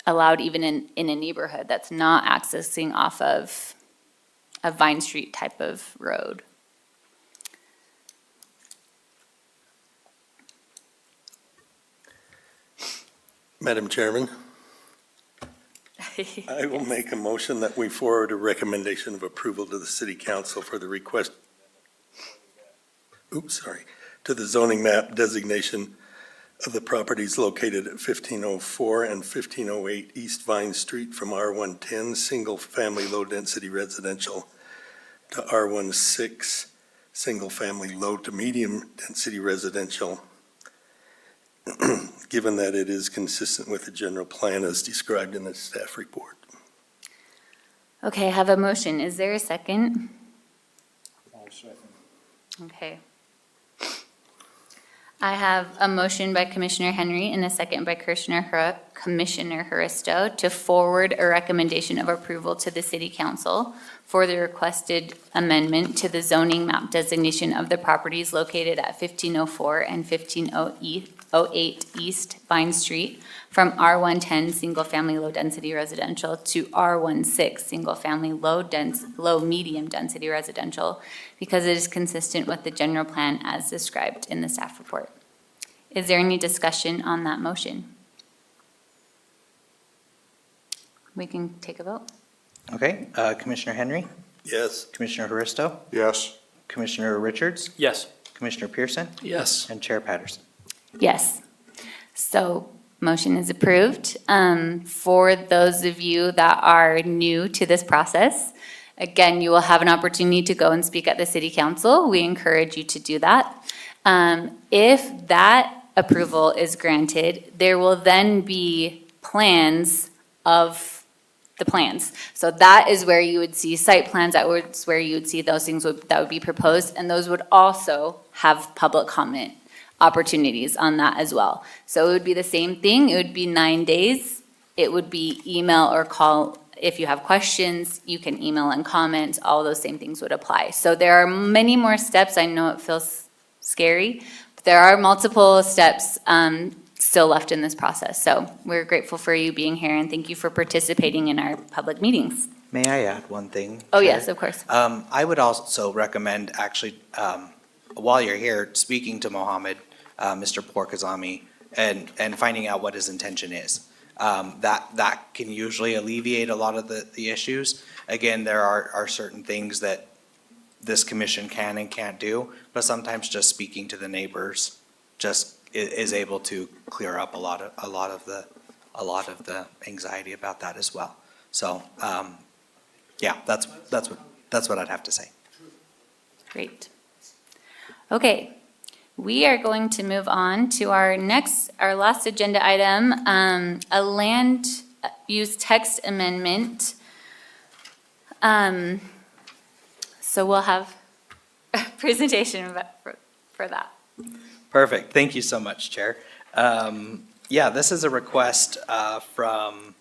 allowed even in a neighborhood that's not accessing off of a Vine Street type of road. Madam Chairman, I will make a motion that we forward a recommendation of approval to the city council for the request, to the zoning map designation of the properties located at 1504 and 1508 East Vine Street from R110, single-family low-density residential, to R16, single-family low to medium-density residential, given that it is consistent with the general plan as described in the staff report. Okay, I have a motion. Is there a second? Okay. I have a motion by Commissioner Henry and a second by Commissioner Haristo to forward a recommendation of approval to the city council for the requested amendment to the zoning map designation of the properties located at 1504 and 1508 East Vine Street from R110 single-family low-density residential to R16 single-family low-medium density residential because it is consistent with the general plan as described in the staff report. Is there any discussion on that motion? We can take a vote. Okay, Commissioner Henry, Yes? Commissioner Haristo, Yes. Commissioner Richards, Yes. Commissioner Pearson, Yes. and Chair Patterson. Yes. So motion is approved. For those of you that are new to this process, again, you will have an opportunity to go and speak at the city council. We encourage you to do that. If that approval is granted, there will then be plans of the plans. So that is where you would see site plans, that was where you would see those things that would be proposed, and those would also have public comment opportunities on that as well. So it would be the same thing, it would be 9 days, it would be email or call. If you have questions, you can email and comment, all those same things would apply. So there are many more steps, I know it feels scary, but there are multiple steps still left in this process. So we're grateful for you being here and thank you for participating in our public meetings. May I add one thing? Oh, Chair? yes, of course. I would also recommend actually, while you're here, speaking to Mohammed, Mr. Porkazami, and finding out what his intention is. That can usually alleviate a lot of the issues. Again, there are certain things that this commission can and can't do, but sometimes just speaking to the neighbors just is able to clear up a lot of the anxiety about that as well. So, yeah, that's what I'd have to say. Great. Okay, we are going to move on to our last agenda item, a land use text amendment. So we'll have a presentation for that. Perfect. Thank you so much, Chair. Yeah, this is a request from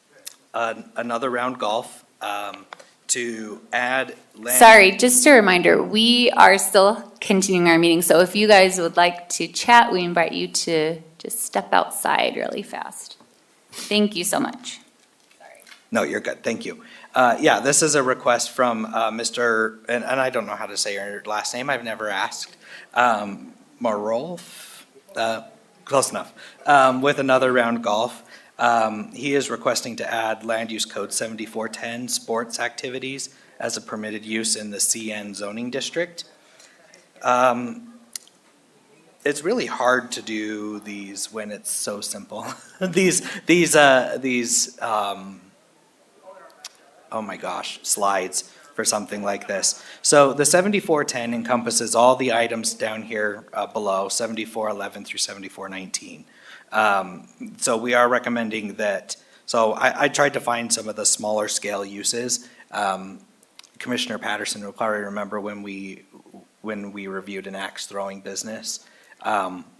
Another Round Golf to add land. Sorry, just a reminder, we are still continuing our meeting, so if you guys would like to chat, we invite you to just step outside really fast. Thank you so much. No, you're good. Thank you. Yeah, this is a request from Mr., and I don't know how to say your last name. I've never asked. Marolf, close enough, with Another Round Golf. He is requesting to add Land Use Code 7410 sports activities as a permitted use in the CN zoning district. It's really hard to do these when it's so simple. Oh my gosh, slides for something like this. So the 7410 encompasses all the items down here below, 7411 through 7419. So we are recommending that, so I tried to find some of the smaller scale uses. Commissioner Patterson will probably remember when we reviewed an axe throwing business.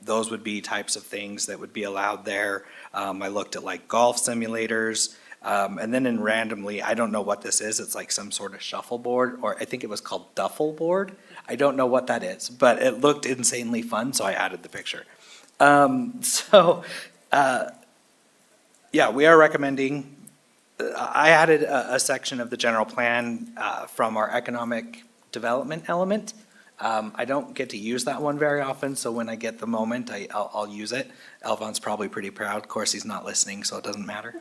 Those would be types of things that would be allowed there. I looked at like golf simulators. And then in randomly, I don't know what this is. It's like some sort of shuffleboard, or I think it was called duffel board. I don't know what that is, but it looked insanely fun, so I added the picture. Yeah, we are recommending, I added a section of the general plan from our economic development element. I don't get to use that one very often, so when I get the moment, I'll use it. Alphon's probably pretty proud. Of course, he's not listening, so it doesn't matter.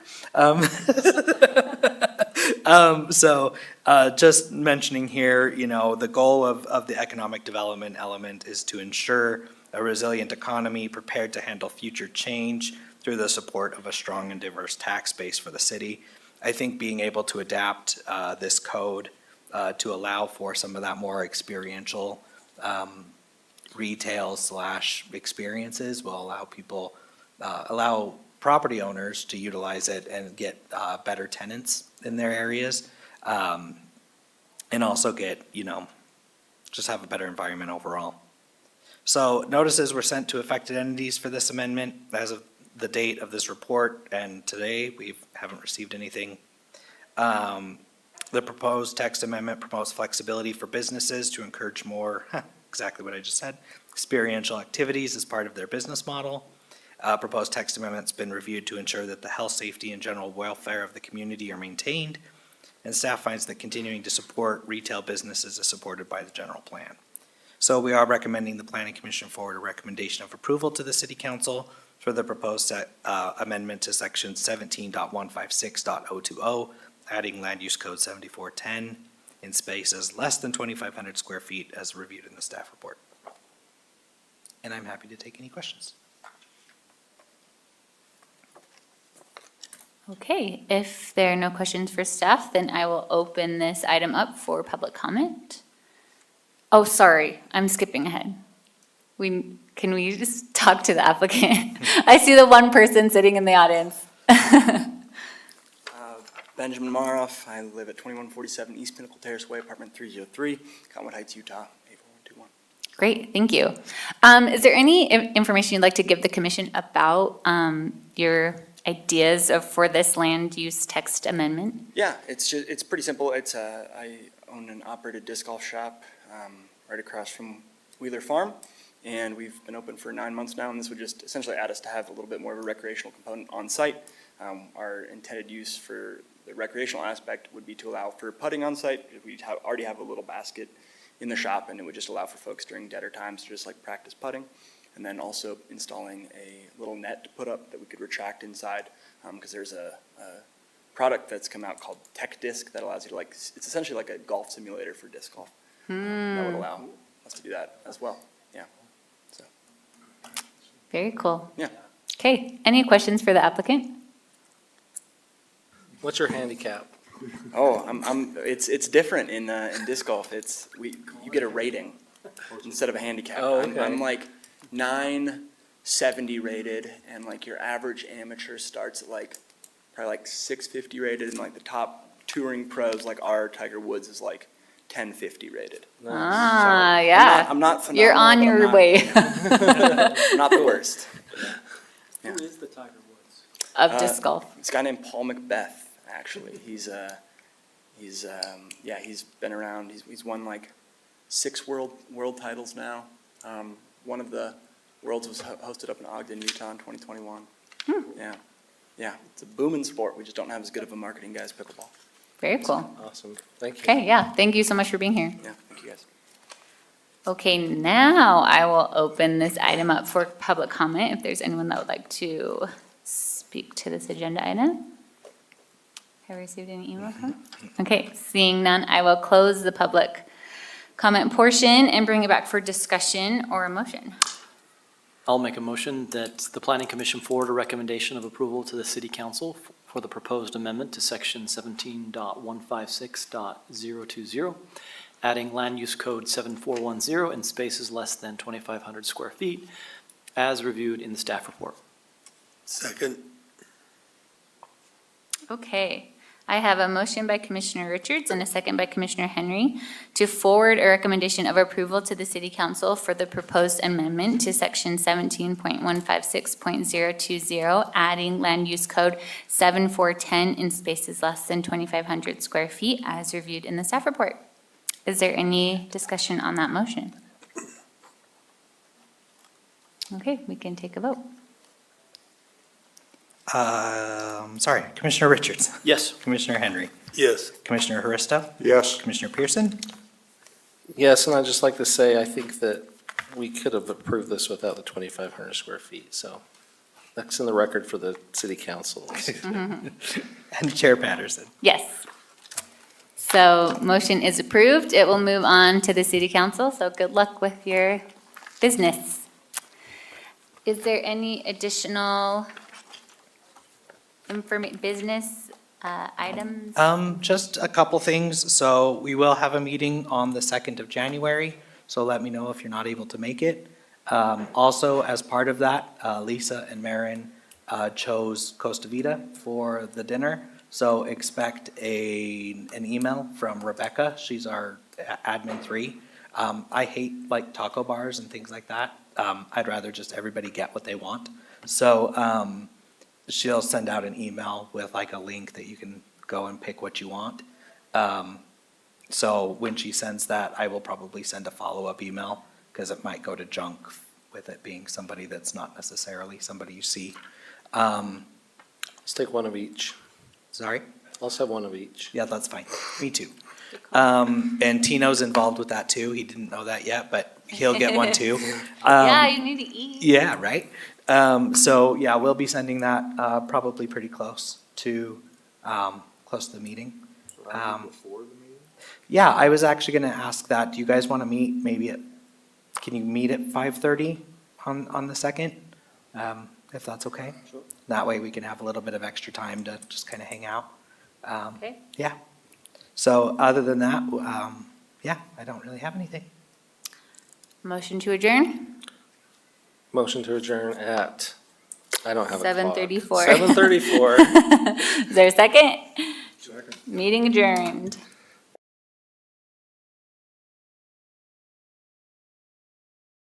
Just mentioning here, the goal of the economic development element is to ensure a resilient economy prepared to handle future change through the support of a strong and diverse tax base for the city. I think being able to adapt this code to allow for some of that more experiential retail / experiences will allow people, allow property owners to utilize it and get better tenants in their areas. And also get, just have a better environment overall. So notices were sent to affected entities for this amendment as of the date of this report, and today we haven't received anything. The proposed text amendment promotes flexibility for businesses to encourage more, exactly what I just said, experiential activities as part of their business model. Proposed text amendment's been reviewed to ensure that the health, safety, and general welfare of the community are maintained, and staff finds that continuing to support retail businesses is supported by the general plan. So we are recommending the Planning Commission forward a recommendation of approval to the City Council for the proposed amendment to section 17.156.020, adding Land Use Code 7410 in spaces less than 2,500 square feet as reviewed in the staff report. And I'm happy to take any questions. Okay, if there are no questions for staff, then I will open this item up for public comment. Oh, sorry, I'm skipping ahead. Can we just talk to the applicant? I see the one person sitting in the audience. Benjamin Maroff. I live at 2147 East Pinnacle Terrace Way, apartment 303, Cottonwood Heights, Utah, 84121. Great, thank you. Is there any information you'd like to give the commission about your ideas for this land use text amendment? Yeah, it's pretty simple. I own an operated disc golf shop right across from Wheeler Farm, and we've been open for 9 months now, and this would just essentially add us to have a little bit more of a recreational component on site. Our intended use for the recreational aspect would be to allow for putting on site. We already have a little basket in the shop, and it would just allow for folks during deader times to just like practice putting. And then also installing a little net to put up that we could retract inside, because there's a product that's come out called Tech Disc that allows you to it's essentially like a golf simulator for disc golf. That would allow us to do that as well, yeah. So. Very cool. Yeah. Okay, any questions for the applicant? What's your handicap? Oh, it's different in disc golf. You get a rating instead of a handicap. Oh, okay. I'm like 970 rated, and like your average amateur starts at probably like 650 rated, and like the top touring pros like our Tiger Woods is like 1050 rated. Ah, So, yeah. I'm not phenomenal. You're on but I'm your not- way I'm not the worst. Who is the Tiger Woods? of disc golf. This guy named Paul Macbeth, actually. He's been around. He's won like 6 world titles now. One of the worlds was hosted up in Ogden, Utah in 2021. Yeah, it's a booming sport. We just don't have as good of a marketing guy as pickleball. Very cool. Awesome, thank you. Okay, yeah, thank you so much for being here. Yeah, thank you guys. Okay, now I will open this item up for public comment, if there's anyone that would like to speak to this agenda item. Have I received any email from? Okay, seeing none, I will close the public comment portion and bring it back for discussion or a motion. I'll make a motion that the planning commission forward a recommendation of approval to the city council for the proposed amendment to section 17.156.020, adding land use code 7410 in spaces less than 2,500 square feet, as reviewed in the staff report. Second. Okay, I have a motion by Commissioner Richards and a second by Commissioner Henry to forward a recommendation of approval to the city council for the proposed amendment to section 17.156.020, adding land use code 7410 in spaces less than 2,500 square feet as reviewed in the staff report. Is there any discussion on that motion? Okay, we can take a vote. Sorry, Commissioner Richards, Yes. Commissioner Henry, Yes. Commissioner Harista, Yes. Commissioner Pearson. Yes, and I'd just like to say, I think that we could have approved this without the 2,500 square feet, so that's in the record for the city council. And Chair Patterson. Yes. So motion is approved. It will move on to the city council, so good luck with your business. Is there any additional business items? Just a couple things. So we will have a meeting on the 2nd of January, so let me know if you're not able to make it. Also, as part of that, Lisa and Marin chose Costa Vida for the dinner. So expect an email from Rebecca. She's our admin 3. I hate like taco bars and things like that. I'd rather just everybody get what they want. So she'll send out an email with like a link that you can go and pick what you want. So when she sends that, I will probably send a follow-up email because it might go to junk with it being somebody that's not necessarily somebody you see. Let's take one of each. Sorry? Let's have one of each. Yeah, that's fine. Me too. And Tino's involved with that too. He didn't know that yet, but he'll get one too. Yeah, you need to eat. Yeah, right? So, yeah, we'll be sending that probably pretty close to the meeting. Before the meeting? Yeah, I was actually gonna ask that. Do you guys wanna meet maybe can you meet at 5:30 on the 2nd? If that's okay? Sure. That way we can have a little bit of extra time to just kinda hang out. Okay. Yeah. So other than that, yeah, I don't really have anything. Motion to adjourn? Motion to adjourn at, I don't have a clock. 7:34. 7:34. Is there a second? Meeting adjourned.